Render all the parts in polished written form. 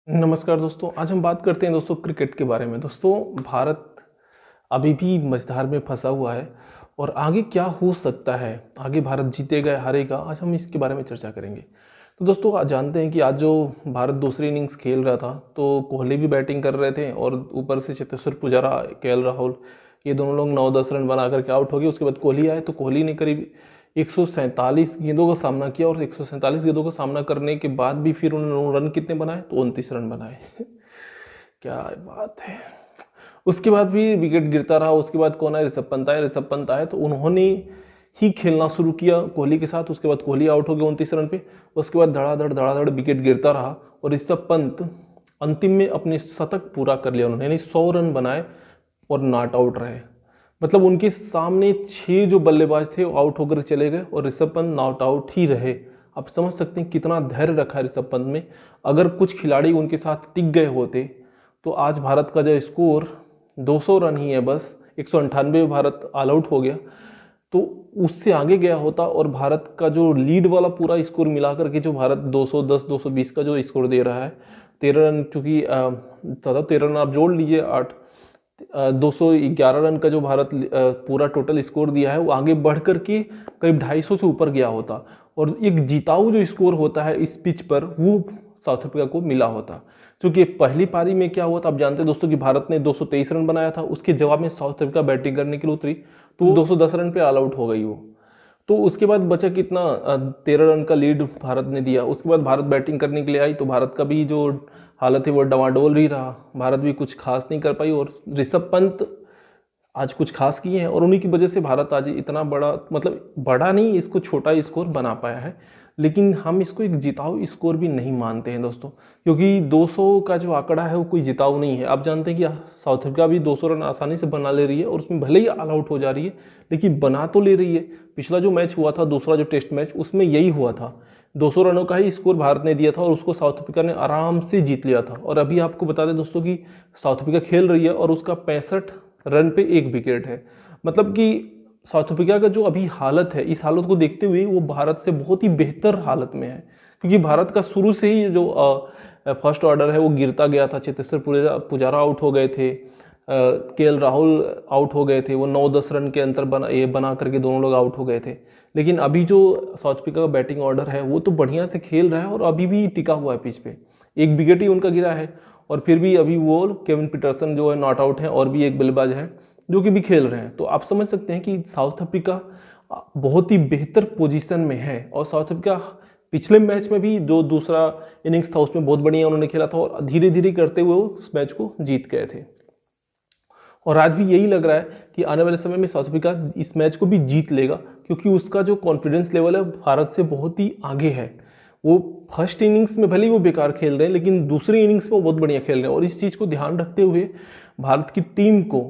नमस्कार दोस्तों। आज हम बात करते हैं दोस्तों क्रिकेट के बारे में। दोस्तों, भारत अभी भी मझधार में फंसा हुआ है और आगे क्या हो सकता है, आगे भारत जीतेगा या हारेगा, आज हम इसके बारे में चर्चा करेंगे। तो दोस्तों, आज जानते हैं कि आज जो भारत दूसरी इनिंग्स खेल रहा था तो कोहली भी बैटिंग कर रहे थे और ऊपर से चेतेश्वर पुजारा, केएल राहुल, ये दोनों लोग 9-10 रन बना करके आउट हो गए। उसके बाद कोहली आए तो कोहली ने करीब 147 गेंदों का सामना किया और 147 गेंदों का सामना करने के बाद भी फिर उन्होंने रन कितने बनाए, तो 29 रन बनाए। क्या बात है। उसके बाद भी विकेट गिरता रहा। उसके बाद कौन आए, ऋषभ पंत आए। ऋषभ पंत आए तो उन्होंने ही खेलना शुरू किया कोहली के साथ। उसके बाद कोहली आउट हो गए 29 रन पे। उसके बाद धड़ाधड़ विकेट गिरता रहा और ऋषभ पंत अंतिम में अपने शतक पूरा कर लिया उन्होंने, यानी 100 रन बनाए और नॉट आउट रहे। मतलब उनके सामने 6 जो बल्लेबाज थे वो आउट होकर चले गए और ऋषभ पंत नॉट आउट ही रहे। आप समझ सकते हैं कितना धैर्य रखा है ऋषभ पंत में। अगर कुछ खिलाड़ी उनके साथ टिक गए होते तो आज भारत का जो स्कोर 200 रन ही है, बस 198 में भारत ऑल आउट हो गया, तो उससे आगे गया होता और भारत का जो लीड वाला पूरा स्कोर मिलाकर के जो भारत 210 220 का जो स्कोर दे रहा है, 13 रन, चूंकि 13 रन आप जोड़ लीजिए, 211 रन का जो भारत पूरा टोटल स्कोर दिया है, वो आगे बढ़ करके करीब 250 से ऊपर गया होता और एक जिताऊ जो स्कोर होता है इस पिच पर वो साउथ अफ्रीका को मिला होता। क्योंकि पहली पारी में क्या हुआ था आप जानते हैं दोस्तों कि भारत ने 223 रन बनाया था। उसके जवाब में साउथ अफ्रीका बैटिंग करने के लिए उतरी तो 210 रन पे ऑल आउट हो गई वो। तो उसके बाद बचा कितना, 13 रन का लीड भारत ने दिया। उसके बाद भारत बैटिंग करने के लिए आई तो भारत का भी जो हालत है वो डवाडोल ही रहा। भारत भी कुछ खास नहीं कर पाई और ऋषभ पंत आज कुछ खास किए हैं और उन्हीं की वजह से भारत आज इतना बड़ा, मतलब बड़ा नहीं, इसको छोटा स्कोर बना पाया है। लेकिन हम इसको एक जिताऊ स्कोर भी नहीं मानते हैं दोस्तों, क्योंकि 200 का जो आंकड़ा है वो कोई जिताऊ नहीं है। आप जानते हैं कि साउथ अफ्रीका भी 200 रन आसानी से बना ले रही है और उसमें भले ही ऑल आउट हो जा रही है लेकिन बना तो ले रही है। पिछला जो मैच हुआ था, दूसरा जो टेस्ट मैच, उसमें यही हुआ था। 200 रनों का ही स्कोर भारत ने दिया था और उसको साउथ अफ्रीका ने आराम से जीत लिया था। और अभी आपको बता दें दोस्तों कि साउथ अफ्रीका खेल रही है और उसका 65 रन पे 1 विकेट है। मतलब कि साउथ अफ्रीका का जो अभी हालत है, इस हालत को देखते हुए वो भारत से बहुत ही बेहतर हालत में है, क्योंकि भारत का शुरू से ही जो फर्स्ट ऑर्डर है वो गिरता गया था। चेतेश्वर पुजारा आउट हो गए थे, केएल राहुल आउट हो गए थे, वो 9-10 रन के अंतर बना करके दोनों लोग आउट हो गए थे। लेकिन अभी जो साउथ अफ्रीका का बैटिंग ऑर्डर है वो तो बढ़िया से खेल रहा है और अभी भी टिका हुआ है पिच पे। 1 विकेट ही उनका गिरा है और फिर भी अभी वो केविन पीटरसन जो है नॉट आउट है और भी एक बल्लेबाज है जो कि भी खेल रहे हैं। तो आप समझ सकते हैं कि साउथ अफ्रीका बहुत ही बेहतर पोजीशन में है। और साउथ अफ्रीका पिछले मैच में भी जो दूसरा इनिंग्स था उसमें बहुत बढ़िया उन्होंने खेला था और धीरे धीरे करते हुए उस मैच को जीत गए थे। और आज भी यही लग रहा है कि आने वाले समय में साउथ अफ्रीका इस मैच को भी जीत लेगा, क्योंकि उसका जो कॉन्फिडेंस लेवल है भारत से बहुत ही आगे है। वो फर्स्ट इनिंग्स में भले ही वो बेकार खेल रहे हैं लेकिन दूसरी इनिंग्स में वो बहुत बढ़िया खेल रहे हैं। और इस चीज़ को ध्यान रखते हुए भारत की टीम को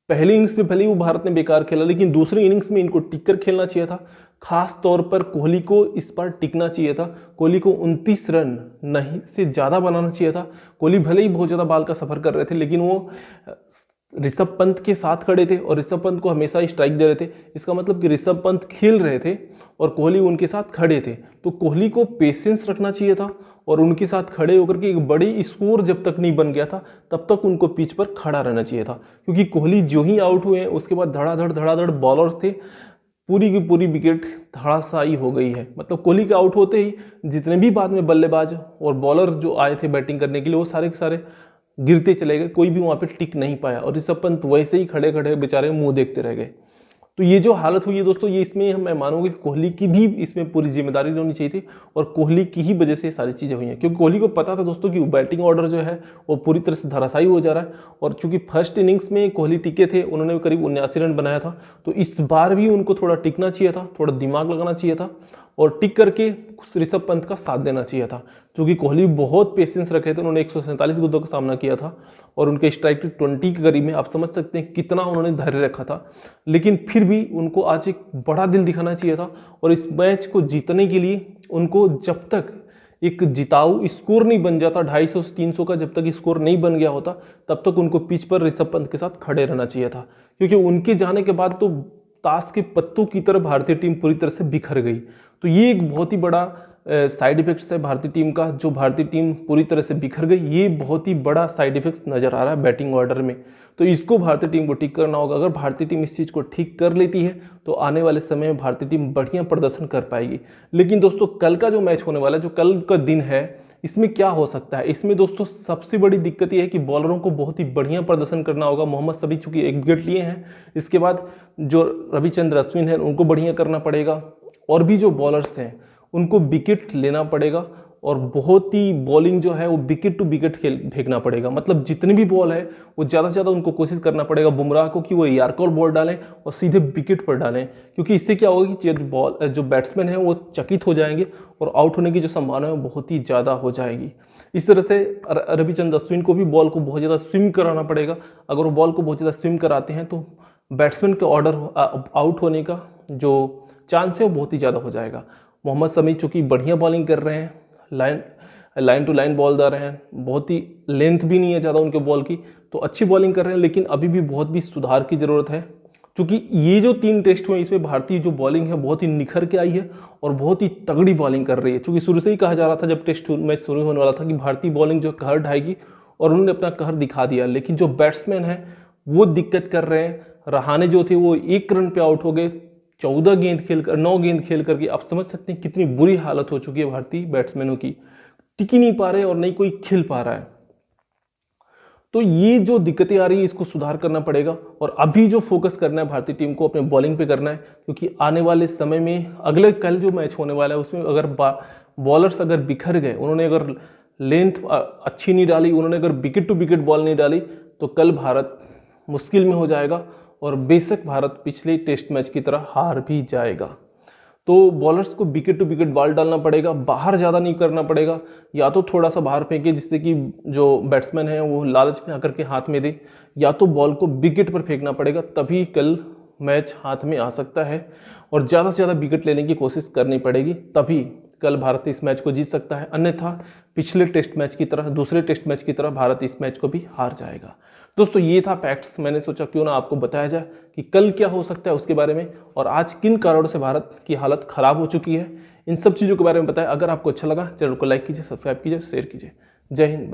पहली इनिंग्स में भले ही वो भारत ने बेकार खेला लेकिन दूसरी इनिंग्स में इनको टिक कर खेलना चाहिए था। खास तौर पर कोहली को इस पर टिकना चाहिए था। कोहली को 29 रन नहीं से ज़्यादा बनाना चाहिए था। कोहली भले ही बहुत ज़्यादा बाल का सफ़र कर रहे थे लेकिन वो ऋषभ पंत के साथ खड़े थे और ऋषभ पंत को हमेशा स्ट्राइक दे रहे थे। इसका मतलब कि ऋषभ पंत खेल रहे थे और कोहली उनके साथ खड़े थे। तो कोहली को पेशेंस रखना चाहिए था और उनके साथ खड़े होकर के एक बड़ी स्कोर जब तक नहीं बन गया था तब तक उनको पिच पर खड़ा रहना चाहिए था। क्योंकि कोहली जो ही आउट हुए हैं उसके बाद धड़ाधड़ बॉलर्स थे, पूरी की पूरी विकेट धड़ाशायी हो गई है। मतलब कोहली के आउट होते ही जितने भी बाद में बल्लेबाज और बॉलर जो आए थे बैटिंग करने के लिए वो सारे के सारे गिरते चले गए, कोई भी वहां पे टिक नहीं पाया और ऋषभ पंत वैसे ही खड़े खड़े बेचारे मुंह देखते रह गए। तो ये जो हालत हुई है दोस्तों, ये इसमें मैं मानूंगा कि कोहली की भी इसमें पूरी जिम्मेदारी होनी चाहिए थी और कोहली की ही वजह से सारी चीज़ें हुई हैं। क्योंकि कोहली को पता था दोस्तों कि बैटिंग ऑर्डर जो है वो पूरी तरह से धराशायी हो जा रहा है। और चूंकि फर्स्ट इनिंग्स में कोहली टिके थे, उन्होंने करीब 79 रन बनाया था, तो इस बार भी उनको थोड़ा टिकना चाहिए था, थोड़ा दिमाग लगाना चाहिए था और टिक करके ऋषभ पंत का साथ देना चाहिए था। क्योंकि कोहली बहुत पेशेंस रखे थे, उन्होंने 147 गेंदों का सामना किया था और उनके स्ट्राइक रेट 20 के करीब में। आप समझ सकते हैं कितना उन्होंने धैर्य रखा था। लेकिन फिर भी उनको आज एक बड़ा दिल दिखाना चाहिए था और इस मैच को जीतने के लिए उनको जब तक एक जिताऊ स्कोर नहीं बन जाता 250 से 300 का, जब तक स्कोर नहीं बन गया होता तब तक उनको पिच पर ऋषभ पंत के साथ खड़े रहना चाहिए था। क्योंकि उनके जाने के बाद तो ताश के पत्तों की तरह भारतीय टीम पूरी तरह से बिखर गई। तो ये एक बहुत ही बड़ा साइड इफेक्ट्स है भारतीय टीम का, जो भारतीय टीम पूरी तरह से बिखर गई, ये बहुत ही बड़ा साइड इफेक्ट्स नजर आ रहा है बैटिंग ऑर्डर में। तो इसको भारतीय टीम को ठीक करना होगा। अगर भारतीय टीम इस चीज़ को ठीक कर लेती है तो आने वाले समय में भारतीय टीम बढ़िया प्रदर्शन कर पाएगी। लेकिन दोस्तों कल का जो मैच होने वाला है, जो कल का दिन है, इसमें क्या हो सकता है? इसमें दोस्तों सबसे बड़ी दिक्कत यह है कि बॉलरों को बहुत ही बढ़िया प्रदर्शन करना होगा। मोहम्मद शमी चूंकि 1 विकेट लिए हैं, इसके बाद जो रविचंद्र अश्विन है उनको बढ़िया करना पड़ेगा, और भी जो बॉलर्स हैं उनको विकेट लेना पड़ेगा, और बहुत ही बॉलिंग जो है वो विकेट टू विकेट फेंकना पड़ेगा। मतलब जितनी भी बॉल है वो ज़्यादा से ज़्यादा उनको कोशिश करना पड़ेगा बुमराह को कि वो यार्कर बॉल डालें और सीधे विकेट पर डालें, क्योंकि इससे क्या होगा कि जो बैट्समैन है वो चकित हो जाएंगे और आउट होने की जो संभावना है बहुत ही ज़्यादा हो जाएगी। इस तरह से रविचंद्र अश्विन को भी बॉल को बहुत ज़्यादा स्विम कराना पड़ेगा। अगर वो बॉल को बहुत ज़्यादा स्विम कराते हैं तो बैट्समैन के आउट होने का जो चांस है वो बहुत ही ज़्यादा हो जाएगा। मोहम्मद शमी चूँकि बढ़िया बॉलिंग कर रहे हैं, लाइन टू लाइन बॉल डाल रहे हैं, बहुत ही लेंथ भी नहीं है ज़्यादा उनके बॉल की, तो अच्छी बॉलिंग कर रहे हैं, लेकिन अभी भी बहुत भी सुधार की ज़रूरत है। क्योंकि ये जो 3 टेस्ट हुए इसमें भारतीय जो बॉलिंग है बहुत ही निखर के आई है और बहुत ही तगड़ी बॉलिंग कर रही है। क्योंकि शुरू से ही कहा जा रहा था जब टेस्ट मैच शुरू होने वाला था कि भारतीय बॉलिंग जो कहर ढाएगी, और उन्होंने अपना कहर दिखा दिया। लेकिन जो बैट्समैन है वो दिक्कत कर रहे हैं। रहाणे जो थे वो 1 रन पे आउट हो गए, 9 गेंद खेल करके। आप समझ सकते हैं कितनी बुरी हालत हो चुकी है भारतीय बैट्समैनों की, टिक ही नहीं पा रहे और नहीं कोई खेल पा रहा है। तो ये जो दिक्कतें आ रही है इसको सुधार करना पड़ेगा, और अभी जो फोकस करना है भारतीय टीम को अपने बॉलिंग पे करना है, क्योंकि आने वाले समय में कल जो मैच होने वाला है उसमें अगर बॉलर्स अगर बिखर गए, उन्होंने अगर लेंथ अच्छी नहीं डाली, उन्होंने अगर विकेट टू विकेट बॉल नहीं डाली, तो कल भारत मुश्किल में हो जाएगा, और बेशक भारत पिछले टेस्ट मैच की तरह हार भी जाएगा। तो बॉलर्स को विकेट टू विकेट बॉल डालना पड़ेगा, बाहर ज़्यादा नहीं करना पड़ेगा, या तो थोड़ा सा बाहर फेंके जिससे कि जो बैट्समैन है वो लालच में आकर के हाथ में दे, या तो बॉल को विकेट पर फेंकना पड़ेगा, तभी कल मैच हाथ में आ सकता है। और ज़्यादा से ज़्यादा विकेट लेने की कोशिश करनी पड़ेगी, तभी कल भारत इस मैच को जीत सकता है। अन्यथा पिछले टेस्ट मैच की तरह, दूसरे टेस्ट मैच की तरह भारत इस मैच को भी हार जाएगा। दोस्तों ये था फैक्ट्स, मैंने सोचा क्यों ना आपको बताया जाए कि कल क्या हो सकता है उसके बारे में, और आज किन कारणों से भारत की हालत खराब हो चुकी है, इन सब चीज़ों के बारे में बताया। अगर आपको अच्छा लगा चैनल को लाइक कीजिए, सब्सक्राइब कीजिए, शेयर कीजिए। जय हिंद।